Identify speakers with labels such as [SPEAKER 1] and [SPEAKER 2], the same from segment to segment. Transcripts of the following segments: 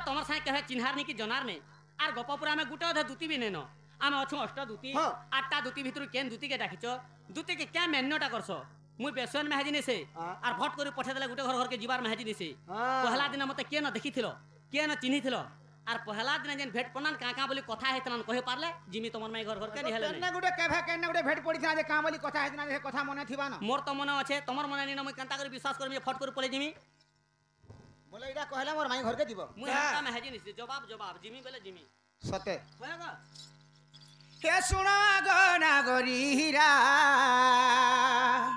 [SPEAKER 1] तुम साथ कहे चिन्हार नहीं कि जनार नहीं आर गपपुरा में गुटे अधे दूती भी नेनो आम अच्छु अष्ट दूती आठटा दूती भितर केन दूती के डाकिच दूती के क्या मेन्यूटा करस मुई बेसन में हाजिनी से आर भट करी पठे देले गुटे घर घर के जीवार में हाजिनी से पहला दिन मते के न देखिथिलो के न चिन्हिथिलो आर पहला दिन जेन भेट पनान का बोली कथा हेतन कहि पारले जिमी तमन में घर घर के निहले
[SPEAKER 2] केना गुटे केभे केना गुटे भेट पड़ी था जे का बोली कथा हेतना जे कथा मने थिबा न
[SPEAKER 1] मोर त मने अछि तमर मने नि न मुई केनता करी विश्वास करमी फट करी पले जिमी
[SPEAKER 2] बोले इडा कहला मोर माई घर के दिबो
[SPEAKER 1] मुई हाता में हाजिनी से जवाब जिमी बेले जिमी
[SPEAKER 2] सते
[SPEAKER 1] होएगा
[SPEAKER 2] हे सुना गो नागरी हीरा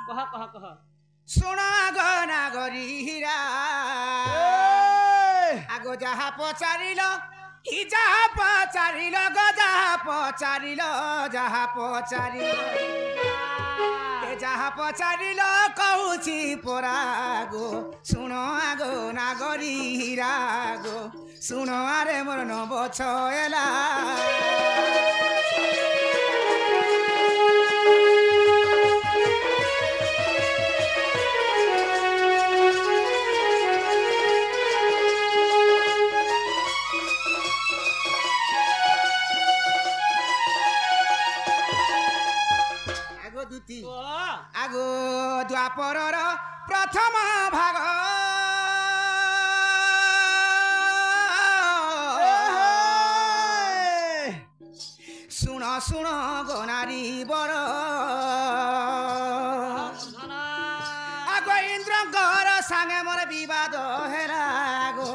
[SPEAKER 1] कह
[SPEAKER 2] सुना गो नागरी हीरा आगो जहा पचारिल इ जहा पचारिल गो जहा पचारिल ए जहा पचारिल कहूची परागो सुनो आगो नागरी हीरा गो सुनो आरे मोर न बछएला आगो द्वापरर प्रथम भाग सुन सुन गनारी बर आगो इंद्रकर संगे मोर विवाद हेरा आगो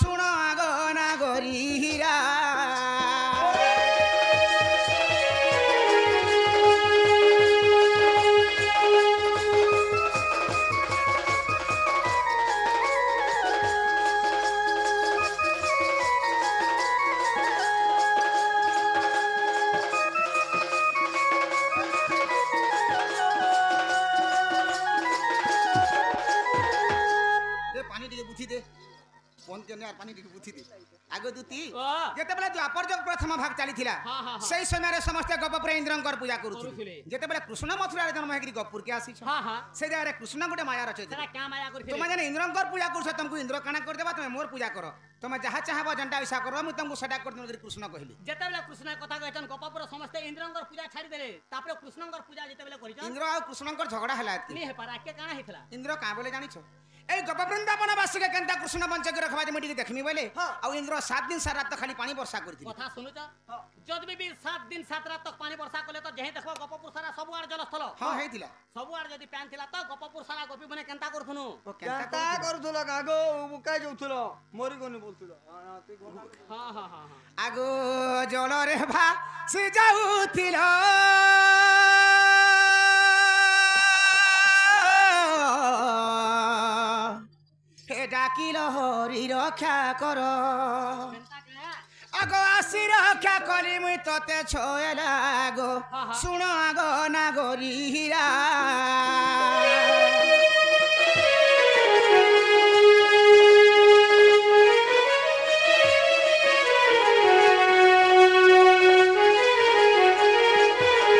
[SPEAKER 2] सुन आगो नागरी हीरा आगो दूती जेते बेले द्वापर जग प्रथम भाग चली थिला सही समय समस्त गपपुर इंद्रंकर पूजा करूथि जेते बेले कृष्ण मथुरा रे जन्म हेकरी गपपुर के आसी छ से जगह रे कृष्ण गुटे माया रचे
[SPEAKER 1] तेरा क्या माया करथि
[SPEAKER 2] तुम जने इंद्रंकर पूजा करछ तुमको इंद्र काना कर देबा तुम मोर पूजा करो तुम जहा चाहबा जनता ऐसा करो मैं तुमको सदा कर देबा कृष्ण कहली
[SPEAKER 1] जेते बेले कृष्ण कथा कहतन गपपुर समस्त इंद्रंकर पूजा छाड़ी देले तापर कृष्णंकर पूजा जेते बेले करिछ
[SPEAKER 2] इंद्र आ कृष्णंकर झगड़ा हला
[SPEAKER 1] नहीं हे पारा के काना हेतला
[SPEAKER 2] इंद्र का बोले जानि छ ए गप वृंदावन वासी के केनता कृष्ण बंच के रखबा जे मिटी देखमी बोले आ इंद्र 7 दिन 7 रात तक खाली पानी वर्षा करथि
[SPEAKER 1] कथा सुनु त जद भी 7 दिन 7 रात तक पानी वर्षा करले त जहे देखबो गपपुर सारा सब आर जलस्थल
[SPEAKER 2] हां हेतिला
[SPEAKER 1] सब आर जदी पैन थिला त गपपुर सारा गोपी बने केनता करथुनु
[SPEAKER 3] केनता करथुलो आगो मुका जोथुलो मोरी कोनी बोलथुलो
[SPEAKER 1] हां हां हां
[SPEAKER 2] आगो जल रे भा से जाउथिलो डाकिल हरि रक्षा कर आगो आसी रक्षा करी मुई तते छोएला आगो सुन आगो नागरी हीरा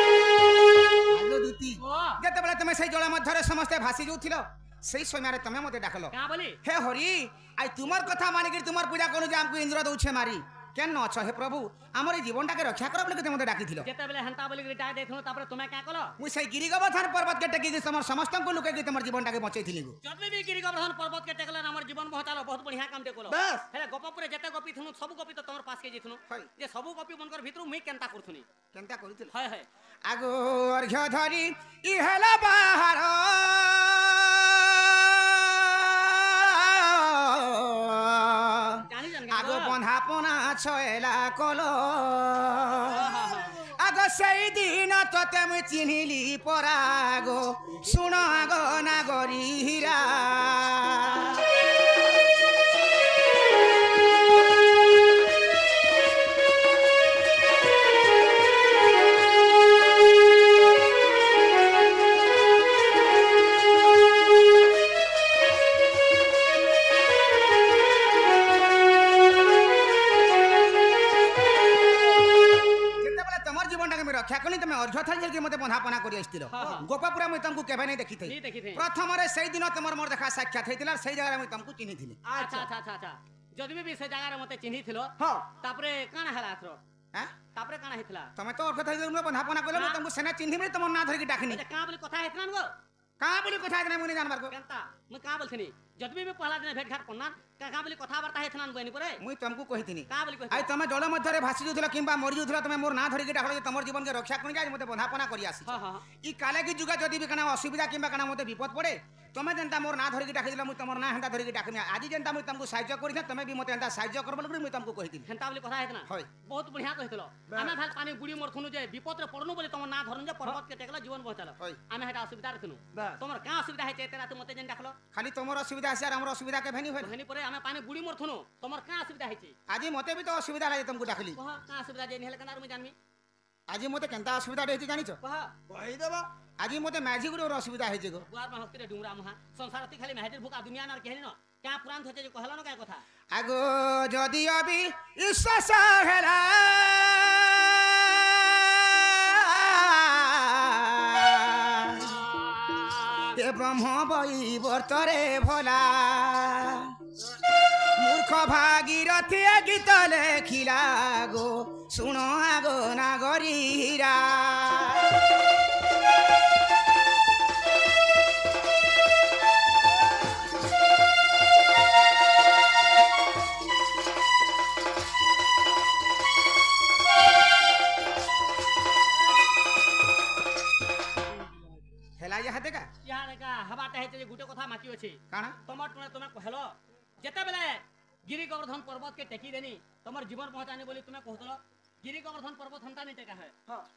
[SPEAKER 2] आगो दूती जते बेले तुम सही जल मध्य समस्त भासी जाउथिलो सही समय तमे मते डाकलो
[SPEAKER 1] का बोली
[SPEAKER 2] हे हरि आई तुमर कथा मानि के तुमर पूजा करू जे हमको इंद्र दउछे मारी केन छ हे प्रभु हमर जीवनटा के रक्षा करब ले मते डाकी थिलो
[SPEAKER 1] जेते बेले हंता बोली के डाक देखनु तापर तुमे का कलो
[SPEAKER 2] मु सही गिरिगोवर्धन पर्वत के टेकी के समर समस्त को लुके के तुमर जीवनटा के बचै थिली गो
[SPEAKER 1] जब भी गिरिगोवर्धन पर्वत के टेकला हमर जीवन बहुतालो बहुत बढ़िया काम टेकलो
[SPEAKER 2] बस
[SPEAKER 1] हेले गपपुर जेते गोपी थनु सब गोपी तो तमर पास के जिथनु जे सब गोपी बनकर भितर मुई केनता करथुनी
[SPEAKER 2] केनता करूथिल
[SPEAKER 1] हाय हाय
[SPEAKER 2] आगो अर्घ्य धरी इ हेला बाहर आगो बंधापना छेला कलो आगो सही दिन तते मुई चिन्हिली परागो सुन आगो नागरी हीरा रक्षा कनी तमे अर्घ्य थाल जल के मते बंधापना करि आइतिलो गोपापुरा में तुमको केबे नहीं देखि थई प्रथम रे सही दिन तमर मोर देखा साक्षात हेतिला सही जगह में तुमको चिन्हि थिली
[SPEAKER 1] अच्छा अच्छा अच्छा अच्छा যদি ବି ସେ ଜାଗାରେ ମତେ ଚିହ୍ନିଥିଲ
[SPEAKER 3] ହଁ
[SPEAKER 1] ତାପରେ କାଣା ହେଲା ଏଥର
[SPEAKER 2] হ্যাঁ
[SPEAKER 1] ତାପରେ କାଣା ହେଇଥିଲା
[SPEAKER 2] তুমি তো ওর কথা বন্ধাপনা করলে
[SPEAKER 1] হ্যাঁ।
[SPEAKER 2] তুমি সেনা চিহ্নিবি তোমার না ধরিকি ডাকিনি
[SPEAKER 1] কাଁ ବୋଲି কথা ହେଇଥିଲା গো
[SPEAKER 2] কাঁ বলি কথা এখানে মুনি জানবার গো
[SPEAKER 1] କେନ୍ତା ମୁଇଁ କାଁ ବୋଲଥିନି ଯଦି ବି ପହଲା ଦିନେ ଭେଟ ଘାଟ କରନା କାଁ ବୋଲି କଥାବାର୍ତ୍ତା ହେଇଥିଲା ବନି ପରେ
[SPEAKER 2] মুই তোমাকে কহিতিনি
[SPEAKER 1] କାଁ ବୋଲି
[SPEAKER 2] আই
[SPEAKER 1] କହିଥିଲା
[SPEAKER 2] তুমি জল মধ্যে ভাসি যাওছিল কিংবা মরি যাওছিল তুমি মোর না ধরিকি ডাকলে তোমার জীবনকে রক্ষা করি যায় মতে বন্ধাপনা করি আসি
[SPEAKER 1] ହଁ ହଁ
[SPEAKER 2] ই কালে কি যুগে যদি বি কানা অসুবিধা কিংবা কানা মতে বিপদ পড়ে তুমি যেনতা মোর না ধরিকি ডাকিছিল মুই তোমার না হেনতা ধরিকি ডাকিমি আজি যেনতা মুই তোমাকে সাহায্য করিছে তুমি বি মতে হেনতা সাহায্য করব বলি মুই তোমাকে কহিতিনি
[SPEAKER 1] ହେନ୍ତା ବୋଲି କଥା ହେଇଥିଲା
[SPEAKER 2] হয়
[SPEAKER 1] ବହୁତ ବଢିଆ କହିଥିଲ ଆମେ ଭାଲ ପାଣି ବୁଡି ମରଥୁନୁ ଯେ ବିପଦରେ ପଡନୁ ବୋଲି ତମ ନା ଧରୁନ ଯେ ପର୍ବତ କେ ଟେକଲା ଜୀବନ ବଞ୍ଚାଲ
[SPEAKER 2] হয়
[SPEAKER 1] ଆମେ ହେଟା ଅସୁବିଧାରେ ଥିନୁ
[SPEAKER 3] ବାସ୍।
[SPEAKER 1] ତମର କାଁ ଅସୁବିଧା ହେଇছে ଏତେ ରାତି ମତେ ଯେନ୍ ଡାକଲ
[SPEAKER 2] খালি তোমার অসুবিধা আছে আর আমার অসুবিধা কে ভেনি হল
[SPEAKER 1] ହେନି ପରେ ଆମେ ପାଣି ବୁଡି ମରଥୁନୁ ତମର কাଁ অসুবিধা ହେଇছে
[SPEAKER 2] আজি মতে বি তো অসুবিধা লাগে তোমাকে ডাকলি
[SPEAKER 1] କହ କାଁ ଅସୁବିଧା ଯେ ହେଲେ କେନା ମୁଁ ଜାনମି
[SPEAKER 2] আজি মতে কেনতা অসুবিধা হয়েছে জানিছ
[SPEAKER 1] କହ
[SPEAKER 3] କହିଦେବ
[SPEAKER 2] আজি মতে ম্যাজিক গুলোর অসুবিধা হয়েছে গো
[SPEAKER 1] ଗୁଆର ମା ହକ୍ତିରେ ଡୁଙ୍ଗରା ମୁହା ସଂସାର ତି ଖାଲି ମେହେଟିର ଭୁକା ଦୁନିଆ ନାର କେହିନି ন କାଁ ପୁରାଣ ଧଚେ ଯେ କହିଲା ন କାଁ କଥା
[SPEAKER 2] আগো যদি অবি ঈশ্বস হেলা এ ব্রহ্ম বই বর্তরে ভোলা মূর্খ ভাগীরথী গীত লেখিলা গো শুণ আগো নাগরীরা হেলা ইহা দেখা
[SPEAKER 1] ଇହାଡ଼େ କା ହେବାଟା ହେଇছে ଯେ ଗୁଟେ କଥା ମାକି ଅଛି
[SPEAKER 2] কাଣା
[SPEAKER 1] ତମର ଟୁଣେ ତୁମେ କହିଲ ଯେତେବେଳେ ଗିରି ଗୋବର୍ଦ୍ଧନ ପର୍ବତ କେ ଟେକି ଦେନି ତମର ଜୀବନ ପହଞ୍ଚାନି ବୋଲି ତୁମେ କହୁଥିଲ ଗିରି ଗୋବର୍ଦ୍ଧନ ପର୍ବତ ହନ୍ତା ନି ଟେକା ହେ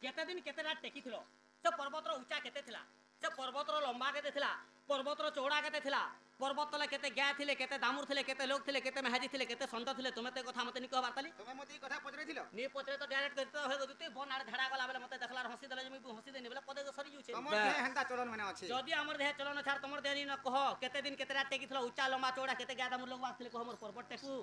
[SPEAKER 1] କେତେ ଦିନ କେତେ ରାତ ଟେକିଥିଲ ସେ ପର୍ବତର ଉଚ୍ଚା କେତେ ଥିଲା ସେ ପର୍ବତର ଲମ୍ବା କେତେ ଥିଲା ପର୍ବତର ଚଉଡ଼ା କେତେ ଥିଲା ପର୍ବତ ତଳେ କେତେ ଗାଁ ଥିଲେ କେତେ ଦାମୁର ଥିଲେ କେତେ ଲୋକ ଥିଲେ କେତେ ମେହାଜି ଥିଲେ କେତେ ସନ୍ଥ ଥିଲେ ତୁମେ ତ କଥା ମତେ ନି କହିବାର ତାଲି
[SPEAKER 2] তুমি মতে এই কথা পচরাইছিল
[SPEAKER 1] ନି ପଚରେ ତ ଡାଇରେକ୍ଟ କରିତ ହେ ଗଦୁତେ ବନ ଆଡେ ଧାଡା ଗଲା ବେଲେ ମତେ ଦେଖଲାର হসি দেলে যে হসি দেନି বেলে পদେ সରି যাଉଛି
[SPEAKER 2] তোমার দেহে হেনতা চলন মানে আছে
[SPEAKER 1] যদি আমার দেহে চলন ছাড় তোমার দেহে ন কহ কেতে দিন কেতে রাত টেকিছিল উচ্চা লম্বা চৌড়া কেতে গাদা মুর লোক আসলে কহ মোর পর্বত টেকু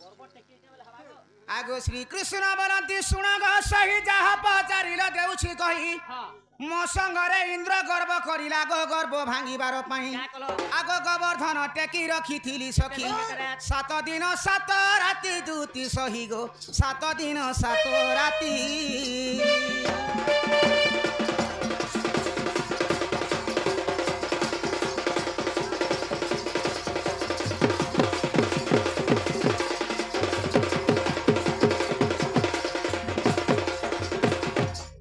[SPEAKER 1] পর্বত টেকি বেলে হবা গো
[SPEAKER 2] আগো শ্রীকৃষ্ণ বলନ୍ତି শুণ গো সহি যাহা পচারিল দেউছি কহি
[SPEAKER 1] হ্যাঁ
[SPEAKER 2] ମୋ ସଙ୍ଗରେ ଇନ୍ଦ୍ର ଗର୍ବ କରିଲା ଗୋ ଗର୍ବ ଭାଙ୍ଗିବାର ପାଇଁ
[SPEAKER 1] क्या कलो
[SPEAKER 2] ଆଗ ଗୋବର୍ଦ୍ଧନ ଟେକି ରଖିଥିଲି ସଖୀ 7 ଦିନ 7 ରାତି ଦୁତି ସହି ଗୋ 7 ଦିନ 7 ରାତି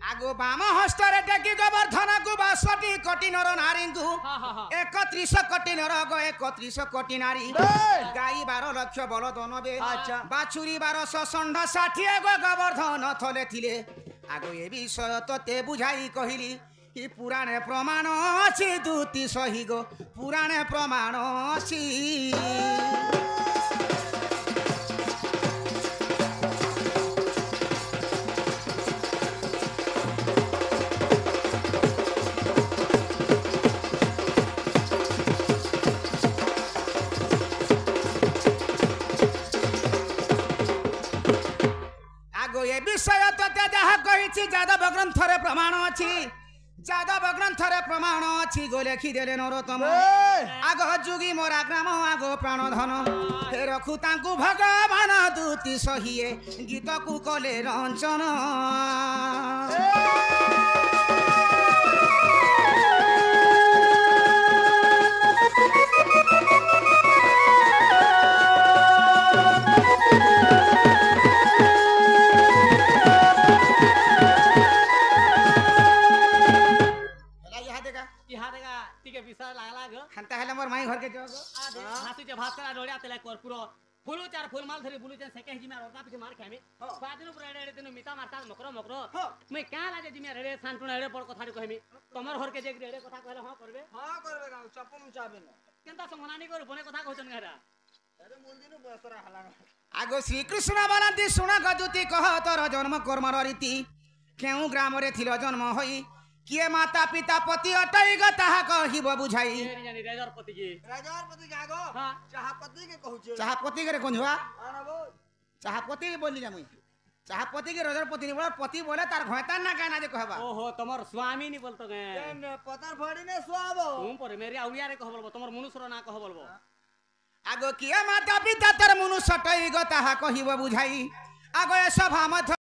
[SPEAKER 2] ଆଗ ବାମ ହସ୍ତରେ ଟେକି ଗୋବର୍ଦ୍ଧନକୁ 62 କୋଟି ନର ନାରୀଙ୍କୁ
[SPEAKER 1] हाँ हाँ हाँ
[SPEAKER 2] 31 କୋଟି ନର ଗୋ 31 କୋଟି ନାରୀ
[SPEAKER 3] এই!
[SPEAKER 2] ଗାଈ 12 ଲକ୍ଷ ବଳଦ 90
[SPEAKER 3] আচ্ছা।
[SPEAKER 2] ବାଛୁରୀ 1200 ଷଣ୍ଢ 60 ଗୋ ଗୋବର୍ଦ୍ଧନ ଥଲେ ଥିଲେ ଆଗ ଏ ବିଷୟ ତତେ ବୁଝାଇ କହିଲି ଇ ପୁରାଣେ ପ୍ରମାଣ ଅଛି ଦୁତି ସହି ଗୋ ପୁରାଣେ ପ୍ରମାଣ ଅଛି ଆଗ ଏ ବିଷୟ ତତେ ଯାହା କହିଛି ଯାଦବ ଗ୍ରନ୍ଥରେ ପ୍ରମାଣ ଅଛି ଯାଦବ ଗ୍ରନ୍ଥରେ ପ୍ରମାଣ ଅଛି ଗୋ ଲେଖିଦେଲେ ନରୋତ୍ତମ
[SPEAKER 3] এই!
[SPEAKER 2] ଆଗ ଯୁଗି ମରା ଗ୍ରାମ ଆଗ ପ୍ରାଣ ଧନ ହେ ରଖୁ ତାଙ୍କୁ ଭଗବାନ ଦୁତି ସହିଏ ଗୀତକୁ କଲେ ରଞ୍ଚନ ହେଲା ଇହା ଦେଖା
[SPEAKER 1] इहाड़े का टिके विषय लागला गो
[SPEAKER 2] ହେନ୍ତା ହେଲେ ମୋର ମାଇ ଘରକେ ଯାଅ
[SPEAKER 1] आ दे भासु जे भास्करा डोड़िया तेला कर्पूर फुलु चार फुल माल धरी बुलु जे सेके हिजिमा रोडा पिछे मार खामे बादिनु पुरा एडे दिनु मिता मारता मकरो मकरो मैं क्या लागे जिमे रेडे सांटुना एडे पर कथा कहमी तमर घर के जे एडे कथा कहले हां करबे
[SPEAKER 3] হ্যাঁ করবে না চপম চাবে না
[SPEAKER 1] केनता समानानी कर बने कथा कहछन गहरा
[SPEAKER 3] আরে মূল দিন বসরা হালা
[SPEAKER 2] আগ শ্রীকৃষ্ণ বলନ୍ତି শুଣ গদুতি কহ তোর জন্ম কর্মর রীতি কেউ গ্রামরে থিল জন্ম হই কিয়ে মাতা পিতা পতি অটই গ তাহা কহিব বুঝাই
[SPEAKER 1] नहीं जानी रेजर पति जी
[SPEAKER 3] রাজারপতি কে আগো
[SPEAKER 1] हां
[SPEAKER 3] চাহাপতি কে কহুছে
[SPEAKER 2] চাহাপতি কে গঞ্জুয়া
[SPEAKER 3] আনবো
[SPEAKER 2] চাহাপতি বলি না মুই চাহাপতি কে রজরপতি নি বল পতি বলে তার ঘয়তার না কানা যে কহবা
[SPEAKER 1] ओहो तमर स्वामी नी बोलतो गे
[SPEAKER 3] পতার ফাড়ি নে সোয়াবো
[SPEAKER 1] तुम पर मेरी आउलिया रे कह बोलबो तमर मनुष्यर ना कह बोलबो
[SPEAKER 2] আগ কিয়ে মাতা পিতা তোর মুনু সটই গো তাহা কহিব বুঝাই আগ এ সভা মধ্য